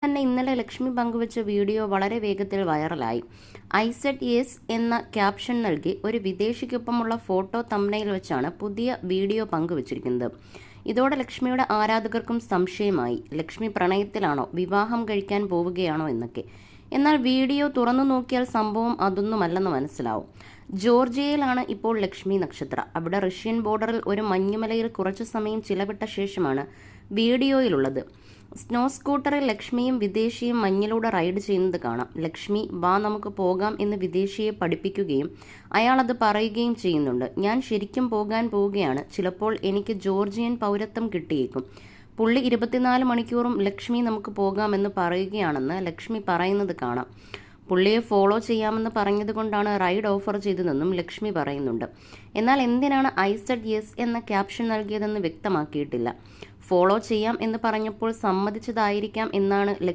തന്നെ ഇന്നലെ ലക്ഷ്മി പങ്കുവച്ച വീഡിയോ വളരെ വേഗത്തിൽ വൈറലായി. "ഐ സെഡ് യെസ്" എന്ന ക്യാപ്ഷൻ നൽകി ഒരു വിദേശിക്കൊപ്പമുള്ള ഫോട്ടോ തംബ്നെയിൽ വെച്ചാണ് പുതിയ വീഡിയോ പങ്കുവച്ചിരിക്കുന്നത്. ഇതോടെ ലക്ഷ്മിയുടെ ആരാധകർക്കും സംശയമായി, ലക്ഷ്മി പ്രണയത്തിലാണോ, വിവാഹം കഴിക്കാൻ പോവുകയാണോ എന്നൊക്കെ. എന്നാൽ വീഡിയോ തുറന്നു നോക്കിയാൽ സംഭവം അതൊന്നുമല്ലെന്ന് മനസ്സിലാവും. ജോർജിയയിലാണ് ഇപ്പോൾ ലക്ഷ്മി നക്ഷത്ര. അവിടെ റഷ്യൻ ബോർഡറിൽ ഒരു മഞ്ഞുമലയിൽ കുറച്ചു സമയം ചിലവിട്ട ശേഷമാണ് വീഡിയോയിലുള്ളത്. സ്നോ സ്കൂട്ടറിൽ ലക്ഷ്മിയും വിദേശിയും മഞ്ഞിലൂടെ റൈഡ് ചെയ്യുന്നത് കാണാം. ലക്ഷ്മി "വാ നമുക്ക് പോകാം" എന്ന് വിദേശിയെ പഠിപ്പിക്കുകയും അയാൾ അത് പറയുകയും ചെയ്യുന്നുണ്ട്. "ഞാൻ ശരിക്കും പോകാൻ പോവുകയാണ്. ചിലപ്പോൾ എനിക്ക് ജോർജിയൻ പൗരത്വം കിട്ടിയേക്കും." പുള്ളി 24 മണിക്കൂറും "ലക്ഷ്മി നമുക്ക് പോകാമെന്ന്" പറയുകയാണെന്ന് ലക്ഷ്മി പറയുന്നത് കാണാം. പുള്ളിയെ ഫോളോ ചെയ്യാമെന്ന് പറഞ്ഞതുകൊണ്ടാണ് റൈഡ് ഓഫർ ചെയ്തതെന്നും ലക്ഷ്മി പറയുന്നുണ്ട്. എന്നാൽ എന്തിനാണ് "ഐ സെഡ് യെസ്" എന്ന ക്യാപ്ഷൻ നൽകിയതെന്ന് വ്യക്തമാക്കിയിട്ടില്ല. ഫോളോ ചെയ്യാം എന്ന് പറഞ്ഞപ്പോൾ സമ്മതിച്ചതായിരിക്കാം എന്നാണ്